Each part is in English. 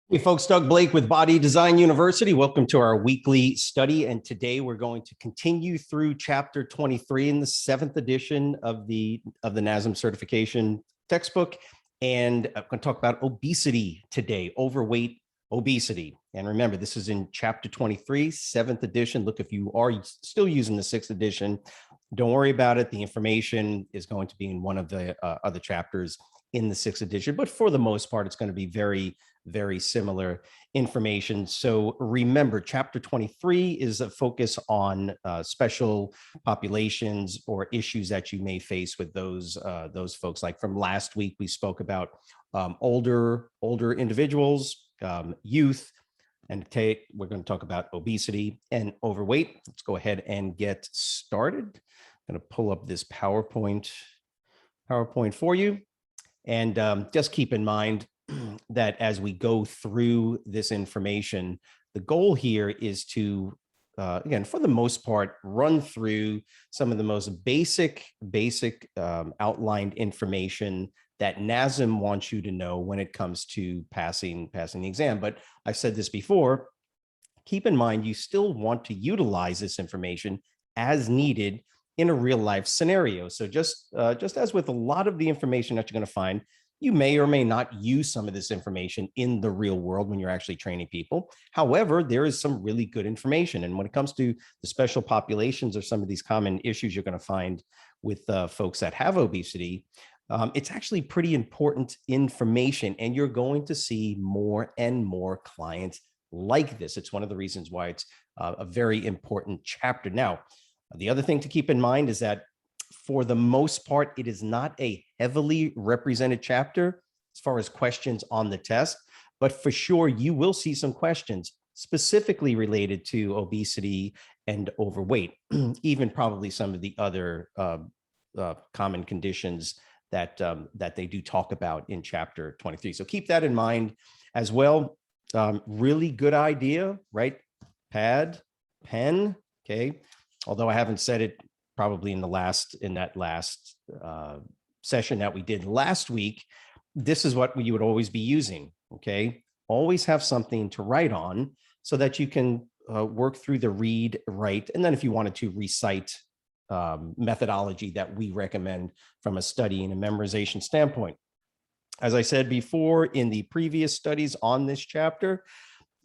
Hey folks, Doug Blake with Body Design University. Welcome to our weekly study. And today we're going to continue through chapter 23 in the 7th edition of the NASM certification textbook. And I'm going to talk about obesity today, overweight obesity. And remember, this is in chapter 23, 7th edition. Look, if you are still using the 6th edition, don't worry about it. The information is going to be in one of the other chapters in the 6th edition, but for the most part, it's going to be very similar information. So remember, chapter 23 is a focus on special populations or issues that you may face with those folks. Like from last week, we spoke about older individuals, youth, and we're going to talk about obesity and overweight. Let's go ahead and get started. I'm going to pull up this PowerPoint for you. And just keep in mind that as we go through this information, the goal here is to, again, for the most part, run through some of the most basic outlined information that NASM wants you to know when it comes to passing the exam. But I've said this before, keep in mind, you still want to utilize this information as needed in a real life scenario. So just as with a lot of the information that you're going to find, you may or may not use some of this information in the real world when you're actually training people. However, there is some really good information. And when it comes to the special populations or some of these common issues you're going to find with folks that have obesity, it's actually pretty important information. And you're going to see more and more clients like this. It's one of the reasons why it's a very important chapter. Now, the other thing to keep in mind is that for the most part, it is not a heavily represented chapter as far as questions on the test, but for sure, you will see some questions specifically related to obesity and overweight, even probably some of the other common conditions that they do talk about in chapter 23. So keep that in mind as well. Really good idea, right? Pad, pen, okay? Although I haven't said it probably in that last session that we did last week, this is what you would always be using, okay? Always have something to write on so that you can work through the read, write, and then if you wanted to recite methodology that we recommend from a study and a memorization standpoint. As I said before, in the previous studies on this chapter,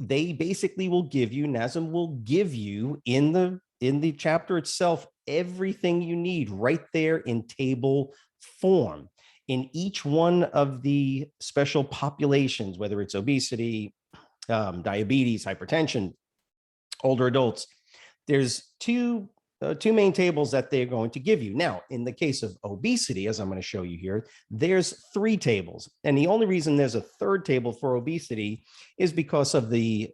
they basically will give you, NASM will give you in the chapter itself, everything you need right there in table form. In each one of the special populations, whether it's obesity, diabetes, hypertension, older adults, there's two main tables that they're going to give you. Now, in the case of obesity, as I'm going to show you here, there's 3 tables. And the only reason there's a third table for obesity is because of the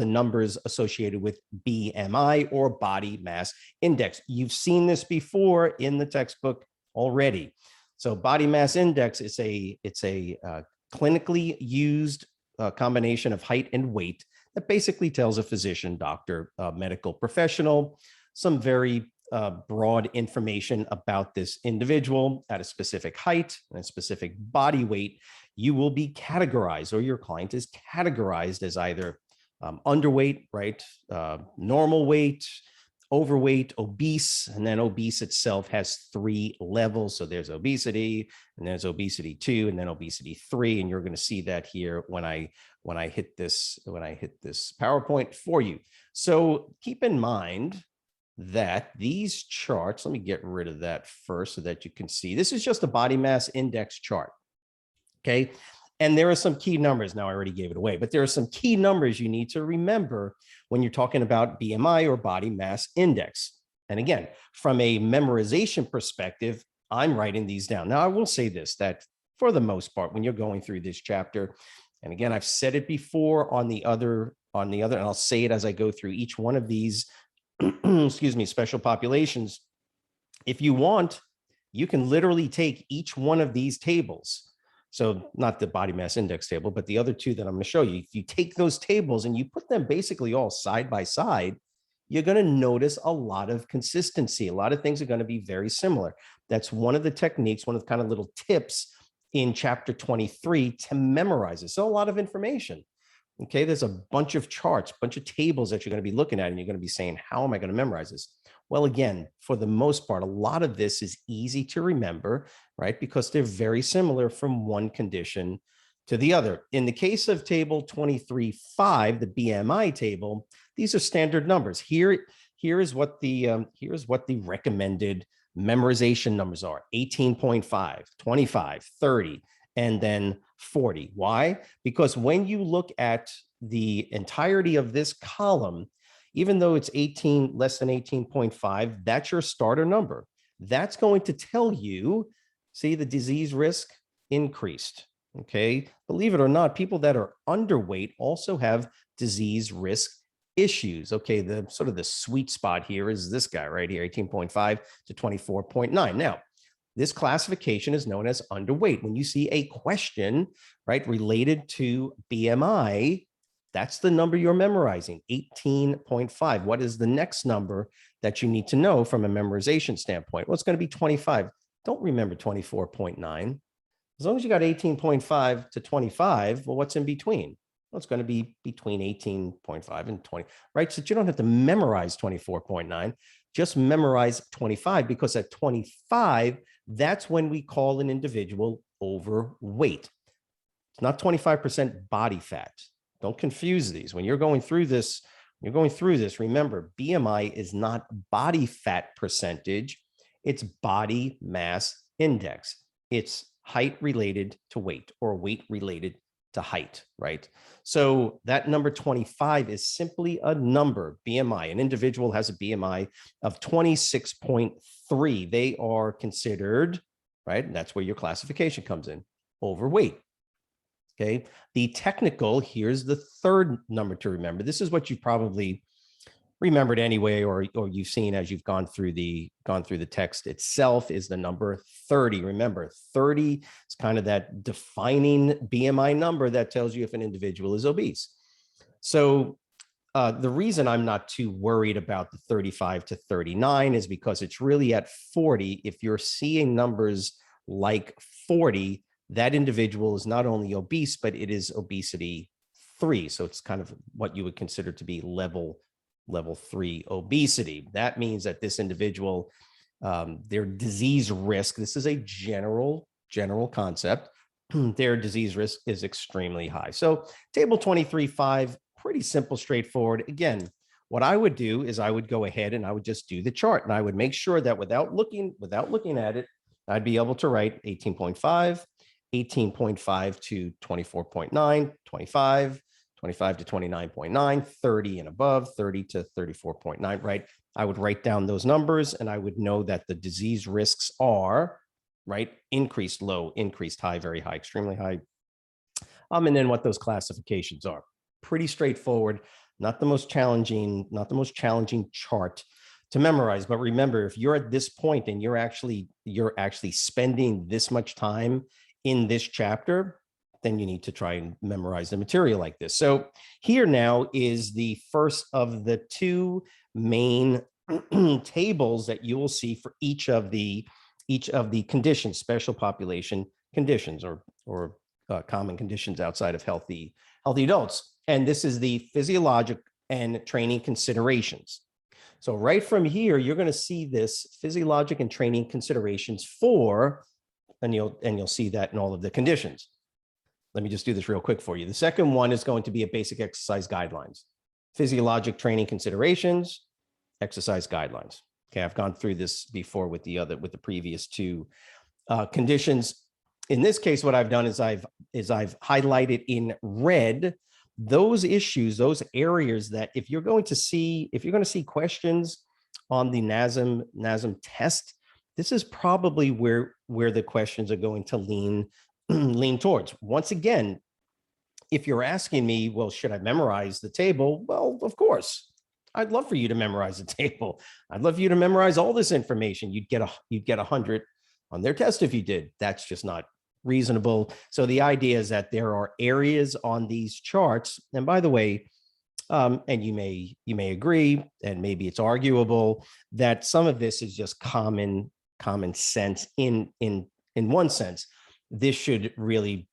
numbers associated with BMI or body mass index. You've seen this before in the textbook already. So body mass index is a clinically used combination of height and weight that basically tells a physician, doctor, medical professional, some very broad information about this individual at a specific height and a specific body weight. You will be categorized, or your client is categorized as either underweight, right? Normal weight, overweight, obese, and then obese itself has 3 levels. So there's obesity, and there's obesity 2, and then obesity 3. And you're going to see that here when I hit this PowerPoint for you. So keep in mind that these charts, let me get rid of that first so that you can see. This is just a body mass index chart, okay? And there are some key numbers. Now, I already gave it away, but there are some key numbers you need to remember when you're talking about BMI or body mass index. And again, from a memorization perspective, I'm writing these down. Now, I will say this, that for the most part, when you're going through this chapter, and again, I've said it before on the other, and I'll say it as I go through each one of these excuse me, special populations. If you want, you can literally take each one of these tables. So not the body mass index table, but the other 2 that I'm going to show you. If you take those tables and you put them basically all side by side, you're going to notice a lot of consistency. A lot of things are going to be very similar. That's one of the techniques, one of the kind of little tips in chapter 23 to memorize it. So a lot of information. Okay, there's a bunch of charts, bunch of tables that you're going to be looking at, and you're going to be saying, how am I going to memorize this? Well, again, for the most part, a lot of this is easy to remember, right? Because they're very similar from one condition to the other. In the case of table 23.5, the BMI table, these are standard numbers. Here is what the recommended memorization numbers are: 18.5, 25, 30, and then 40. Why? Because when you look at the entirety of this column, even though it's less than 18.5, that's your starter number. That's going to tell you, see, the disease risk increased. Okay, believe it or not, people that are underweight also have disease risk issues. Okay, the sort of the sweet spot here is this guy right here, 18.5 to 24.9. Now, this classification is known as underweight. When you see a question, right, related to BMI, that's the number you're memorizing, 18.5. What is the next number that you need to know from a memorization standpoint? Well, it's going to be 25. Don't remember 24.9. As long as you got 18.5 to 25, well, what's in between? Well, it's going to be between 18.5 and 20, right? So you don't have to memorize 24.9, just memorize 25, because at 25, that's when we call an individual overweight. It's not 25% body fat. Don't confuse these. When you're going through this, remember, BMI is not body fat percentage, it's body mass index. It's height related to weight, or weight related to height, right? So that number 25 is simply a number, BMI. An individual has a BMI of 26.3. They are considered, right? And that's where your classification comes in, overweight. Okay. The technical, here's the third number to remember. This is what you probably remembered anyway, or you've seen as you've gone through the text itself, is the number 30. Remember, 30 is kind of that defining BMI number that tells you if an individual is obese. So the reason I'm not too worried about the 35 to 39 is because it's really at 40. If you're seeing numbers like 40, that individual is not only obese, but it is obesity 3. So it's kind of what you would consider to be level 3 obesity. That means that this individual, their disease risk, this is a general concept, their disease risk is extremely high. So table 23.5, pretty simple, straightforward. Again, what I would do is I would go ahead and I would just do the chart, and I would make sure that without looking at it, I'd be able to write 18.5, 18.5 to 24.9, 25, 25 to 29.9, 30 and above, 30 to 34.9, right? I would write down those numbers, and I would know that the disease risks are, right, increased, low, increased, high, very high, extremely high. And then what those classifications are. Pretty straightforward, not the most challenging chart to memorize. But remember, if you're at this point and you're actually spending this much time in this chapter, then you need to try and memorize the material like this. So here now is the first of the two main tables that you will see for each of the conditions, special population conditions, or common conditions outside of healthy adults. And this is the physiologic and training considerations. So right from here, you're going to see this physiologic and training considerations for, and you'll see that in all of the conditions. Let me just do this real quick for you. The second one is going to be a basic exercise guidelines, physiologic training considerations, exercise guidelines. Okay, I've gone through this before with the previous two conditions. In this case, what I've done is I've highlighted in red those issues, those areas that if you're going to see questions on the NASM test, this is probably where the questions are going to lean towards. Once again, if you're asking me, well, should I memorize the table? Well, of course, I'd love for you to memorize the table. I'd love for you to memorize all this information. You'd get 100 on their test if you did. That's just not reasonable. So the idea is that there are areas on these charts, and by the way, and you may agree, and maybe it's arguable, that some of this is just common sense in one sense. This should really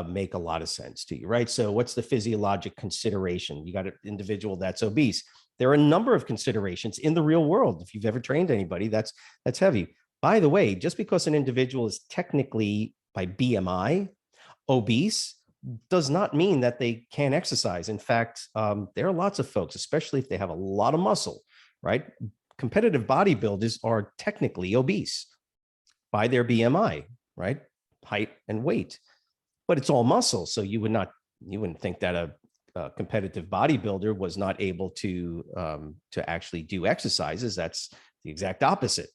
make a lot of sense to you, right? So what's the physiologic consideration? You got an individual that's obese. There are a number of considerations in the real world. If you've ever trained anybody, that's heavy. By the way, just because an individual is technically by BMI obese does not mean that they can't exercise. In fact, there are lots of folks, especially if they have a lot of muscle, right? Competitive bodybuilders are technically obese by their BMI, right? Height and weight, but it's all muscle. So you wouldn't think that a competitive bodybuilder was not able to actually do exercises. That's the exact opposite.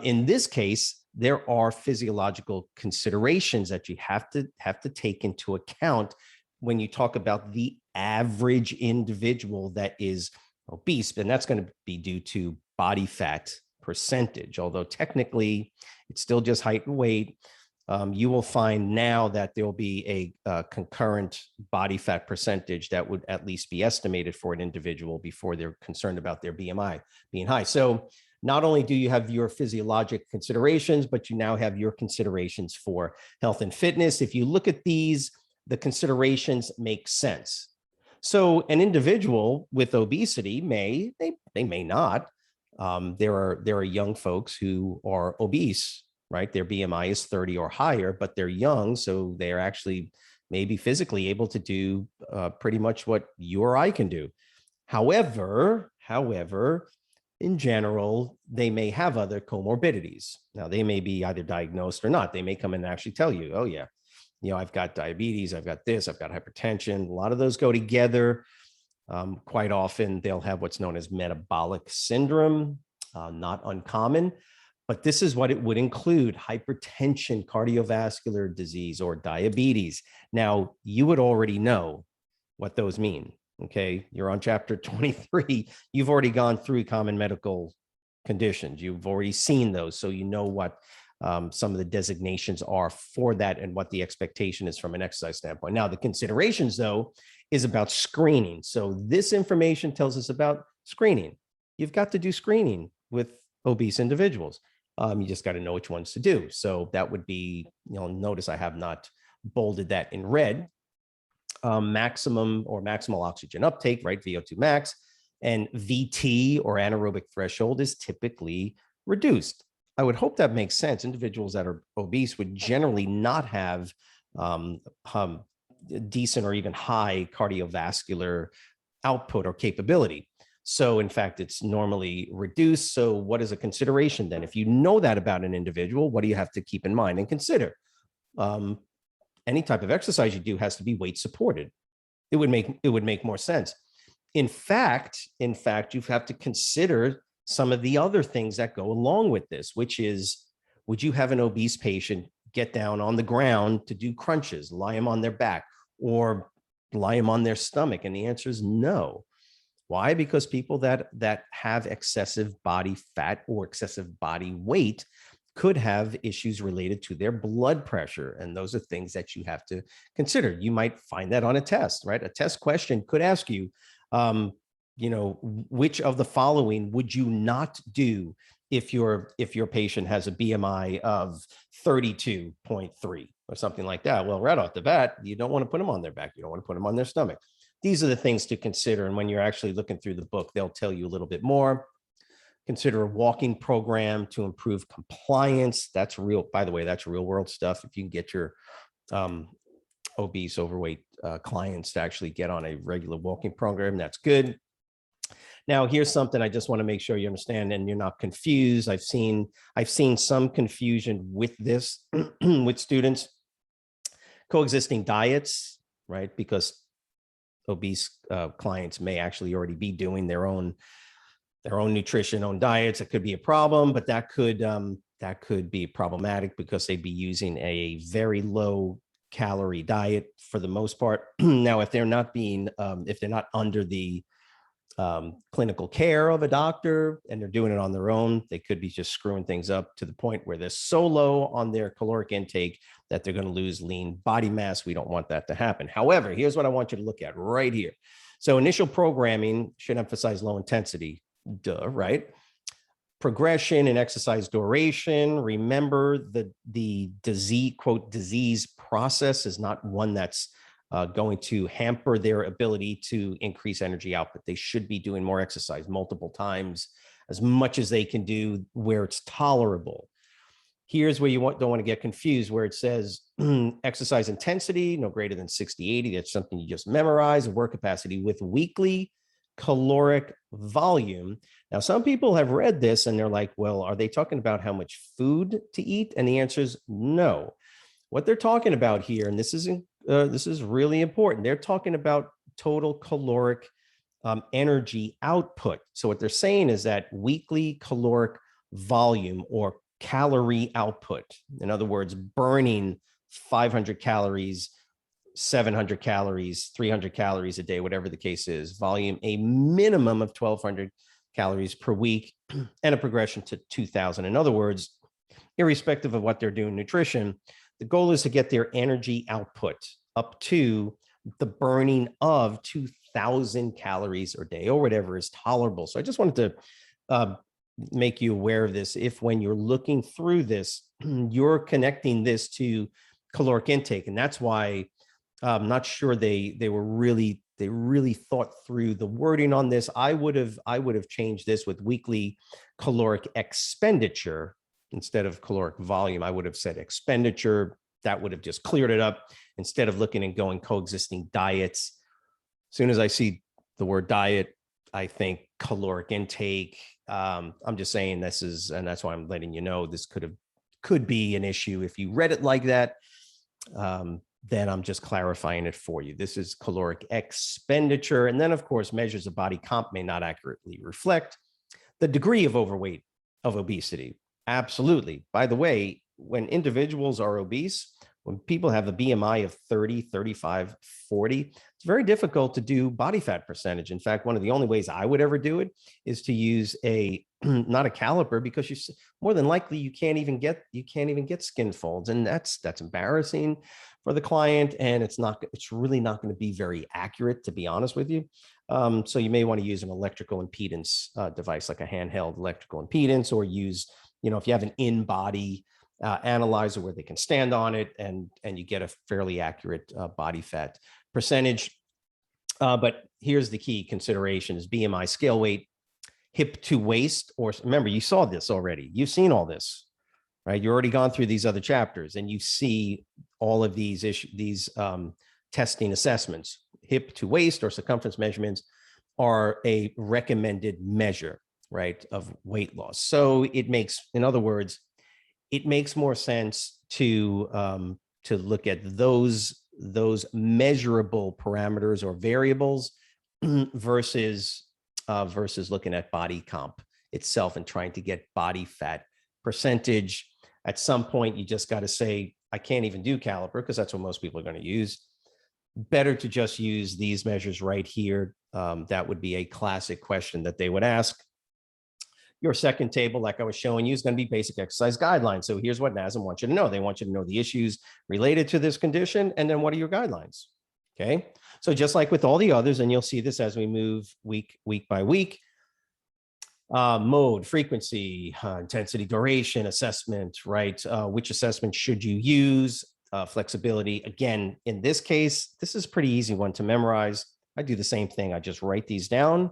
In this case, there are physiological considerations that you have to take into account when you talk about the average individual that is obese, and that's going to be due to body fat percentage. Although technically it's still just height and weight, you will find now that there will be a concurrent body fat percentage that would at least be estimated for an individual before they're concerned about their BMI being high. So not only do you have your physiologic considerations, but you now have your considerations for health and fitness. If you look at these, the considerations make sense. So an individual with obesity they may not. There are young folks who are obese, right? Their BMI is 30 or higher, but they're young, so they're actually maybe physically able to do pretty much what you or I can do. However, in general, they may have other comorbidities. Now, they may be either diagnosed or not. They may come in and actually tell you, oh, yeah, I've got diabetes, I've got this, I've got hypertension. A lot of those go together. Quite often, they'll have what's known as metabolic syndrome, not uncommon. But this is what it would include: hypertension, cardiovascular disease, or diabetes. Now, you would already know what those mean. Okay, you're on chapter 23. You've already gone through common medical conditions. You've already seen those. So you know what some of the designations are for that and what the expectation is from an exercise standpoint. Now, the considerations, though, is about screening. So this information tells us about screening. You've got to do screening with obese individuals. You just got to know which ones to do. So that would be, notice I have not bolded that in red. Maximum or maximal oxygen uptake, right? VO2 max, and VT or anaerobic threshold is typically reduced. I would hope that makes sense. Individuals that are obese would generally not have decent or even high cardiovascular output or capability. So in fact, it's normally reduced. So what is a consideration then? If you know that about an individual, what do you have to keep in mind and consider? Any type of exercise you do has to be weight supported. It would make more sense. In fact, you have to consider some of the other things that go along with this, which is, would you have an obese patient get down on the ground to do crunches, lie them on their back, or lie them on their stomach? And the answer is no. Why? Because people that have excessive body fat or excessive body weight could have issues related to their blood pressure. And those are things that you have to consider. You might find that on a test, right? A test question could ask you, which of the following would you not do if your patient has a BMI of 32.3 or something like that? Well, right off the bat, you don't want to put them on their back. You don't want to put them on their stomach. These are the things to consider. And when you're actually looking through the book, they'll tell you a little bit more. Consider a walking program to improve compliance. That's real, by the way, that's real world stuff. If you can get your obese, overweight clients to actually get on a regular walking program, that's good. Now, here's something I just want to make sure you understand and you're not confused. I've seen some confusion with this with students. Coexisting diets, right? Because obese clients may actually already be doing their own nutrition, own diets. It could be a problem, but that could be problematic because they'd be using a very low calorie diet for the most part. Now, if they're not under the clinical care of a doctor and they're doing it on their own, they could be just screwing things up to the point where they're so low on their caloric intake that they're going to lose lean body mass. We don't want that to happen. However, here's what I want you to look at right here. So initial programming should emphasize low intensity, right? progression and exercise duration. Remember, the disease, quote, disease process is not one that's going to hamper their ability to increase energy output. They should be doing more exercise multiple times, as much as they can do where it's tolerable. Here's where you don't want to get confused, where it says exercise intensity, no greater than 60/80. That's something you just memorize. Work capacity with weekly caloric volume. Now, some people have read this and they're like, well, are they talking about how much food to eat? And the answer is no. What they're talking about here, and this is really important, they're talking about total caloric energy output. So what they're saying is that weekly caloric volume or calorie output, in other words, burning 500 calories, 700 calories, 300 calories a day, whatever the case is, volume, a minimum of 1,200 calories per week, and a progression to 2,000. In other words, irrespective of what they're doing nutrition, the goal is to get their energy output up to the burning of 2,000 calories a day or whatever is tolerable. So I just wanted to make you aware of this. If when you're looking through this, you're connecting this to caloric intake, and that's why I'm not sure they really thought through the wording on this. I would have changed this with weekly caloric expenditure instead of caloric volume. I would have said expenditure. That would have just cleared it up instead of looking and going coexisting diets. As soon as I see the word diet, I think caloric intake. I'm just saying this is, and that's why I'm letting you know this could be an issue if you read it like that. Then I'm just clarifying it for you. This is caloric expenditure. And then, of course, measures of body comp may not accurately reflect the degree of overweight, of obesity. Absolutely. By the way, when individuals are obese, when people have a BMI of 30, 35, 40, it's very difficult to do body fat percentage. In fact, one of the only ways I would ever do it is to use not a caliper, because more than likely you can't even get skin folds, and that's embarrassing for the client, and it's really not going to be very accurate, to be honest with you. So you may want to use an electrical impedance device, like a handheld electrical impedance, or use, if you have an in-body analyzer where they can stand on it, and you get a fairly accurate body fat percentage. But here's the key consideration: is BMI, scale weight, hip to waist, or remember, you saw this already. You've seen all this, right? You've already gone through these other chapters, and you see all of these testing assessments. Hip to waist or circumference measurements are a recommended measure, right, of weight loss. So it makes, in other words, it makes more sense to look at those measurable parameters or variables versus looking at body comp itself and trying to get body fat percentage. At some point, you just got to say, I can't even do caliper, because that's what most people are going to use. Better to just use these measures right here. That would be a classic question that they would ask. Your second table, like I was showing you, is going to be basic exercise guidelines. So here's what NASM wants you to know. They want you to know the issues related to this condition, and then what are your guidelines? Okay. So just like with all the others, and you'll see this as we move week by week, mode, frequency, intensity, duration, assessment, right? Which assessment should you use? Flexibility. Again, in this case, this is a pretty easy one to memorize. I do the same thing. I just write these down,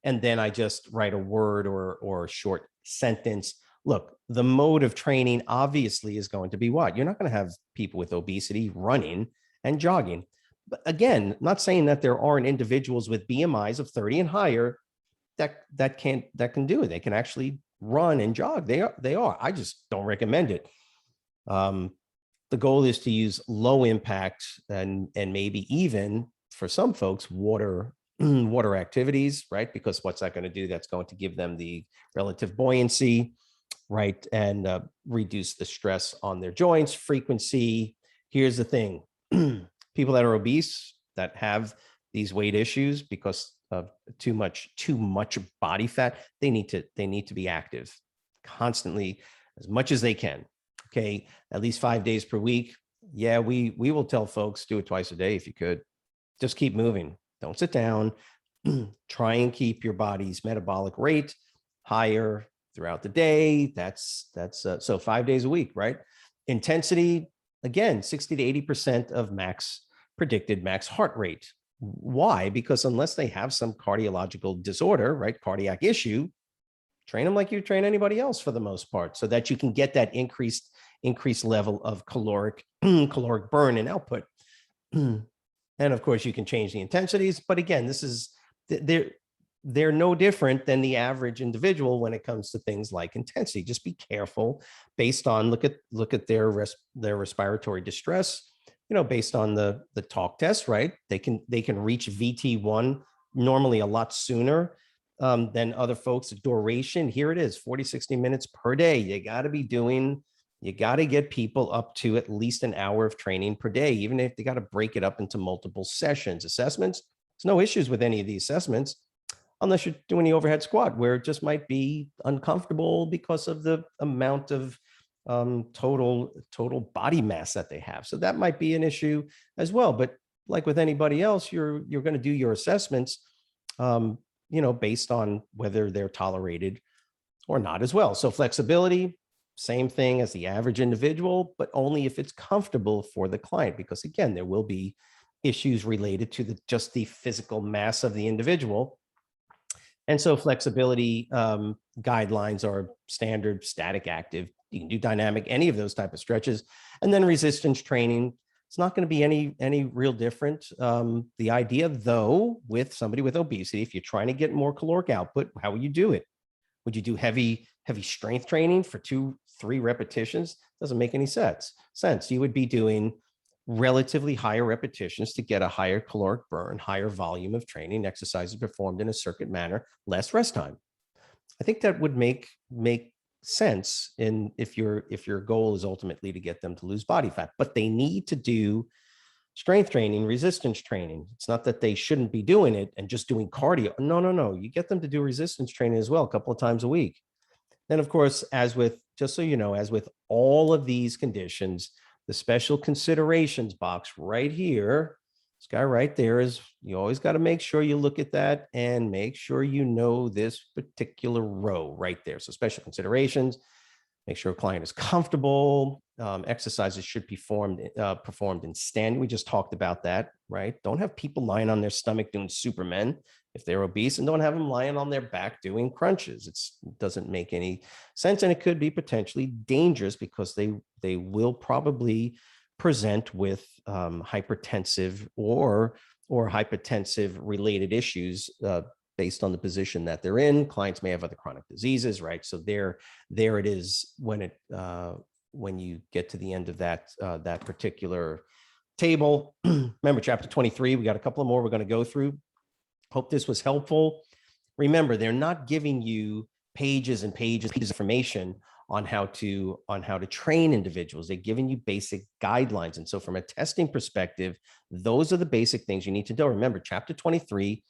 and then I just write a word or a short sentence. Look, the mode of training obviously is going to be what? You're not going to have people with obesity running and jogging. But again, not saying that there aren't individuals with BMIs of 30 and higher that can do it. They can actually run and jog. They are. I just don't recommend it. The goal is to use low impact and maybe even for some folks water activities, right? Because what's that going to do? That's going to give them the relative buoyancy, right? And reduce the stress on their joints. Frequency. Here's the thing. People that are obese, that have these weight issues because of too much body fat, they need to be active constantly as much as they can. Okay, at least 5 days per week. Yeah, we will tell folks, do it twice a day if you could. Just keep moving. Don't sit down. Try and keep your body's metabolic rate higher throughout the day. So 5 days a week, right? Intensity, again, 60 to 80% of predicted max heart rate. Why? Because unless they have some cardiological disorder, right, cardiac issue, train them like you train anybody else for the most part, so that you can get that increased level of caloric burn and output. And of course, you can change the intensities. But again, they're no different than the average individual when it comes to things like intensity. Just be careful based on look at their respiratory distress. Based on the talk test, right? They can reach VT1 normally a lot sooner than other folks. Duration, here it is, 40, 60 minutes per day. You got to get people up to at least an hour of training per day, even if they got to break it up into multiple sessions. Assessments, there's no issues with any of the assessments, unless you're doing the overhead squat, where it just might be uncomfortable because of the amount of total body mass that they have. So that might be an issue as well. But like with anybody else, you're going to do your assessments, based on whether they're tolerated or not as well. So flexibility, same thing as the average individual, but only if it's comfortable for the client, because again, there will be issues related to just the physical mass of the individual. And so flexibility guidelines are standard, static, active. You can do dynamic, any of those type of stretches. And then resistance training, it's not going to be any real different. The idea, though, with somebody with obesity, if you're trying to get more caloric output, how would you do it? Would you do heavy strength training for 2-3 repetitions? Doesn't make any sense. You would be doing relatively higher repetitions to get a higher caloric burn, higher volume of training, exercises performed in a circuit manner, less rest time. I think that would make sense if your goal is ultimately to get them to lose body fat. But they need to do strength training, resistance training. It's not that they shouldn't be doing it and just doing cardio. No. You get them to do resistance training as well, a couple of times a week. Then, of course, as with all of these conditions, the special considerations box right here, this guy right there, you always got to make sure you look at that and make sure you know this particular row right there. So special considerations, make sure a client is comfortable. Exercises should be performed in standing. We just talked about that, right? Don't have people lying on their stomach doing Supermen if they're obese, and don't have them lying on their back doing crunches. It doesn't make any sense, and it could be potentially dangerous because they will probably present with hypertensive or hypertensive related issues based on the position that they're in. Clients may have other chronic diseases, right? So there it is when you get to the end of that particular table. Remember, chapter 23, we got a couple of more we're going to go through. Hope this was helpful. Remember, they're not giving you pages and pages of information on how to train individuals. They're giving you basic guidelines. And so from a testing perspective, those are the basic things you need to know. Remember, chapter 23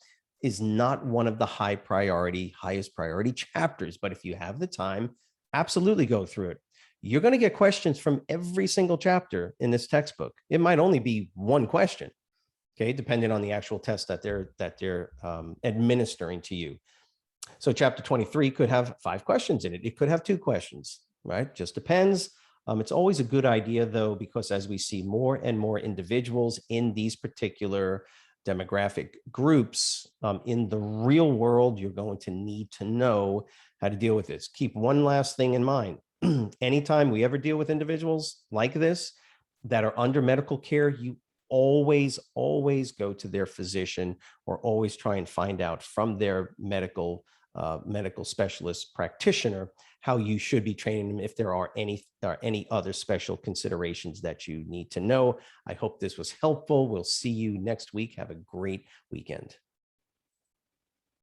is not one of the highest priority chapters, but if you have the time, absolutely go through it. You're going to get questions from every single chapter in this textbook. It might only be one question, okay, depending on the actual test that they're administering to you. So chapter 23 could have 5 questions in it. It could have 2 questions, right? Just depends. It's always a good idea, though, because as we see more and more individuals in these particular demographic groups in the real world, you're going to need to know how to deal with this. Keep one last thing in mind. Anytime we ever deal with individuals like this that are under medical care, you always go to their physician, or always try and find out from their medical specialist practitioner how you should be training them, if there are any other special considerations that you need to know. I hope this was helpful. We'll see you next week. Have a great weekend.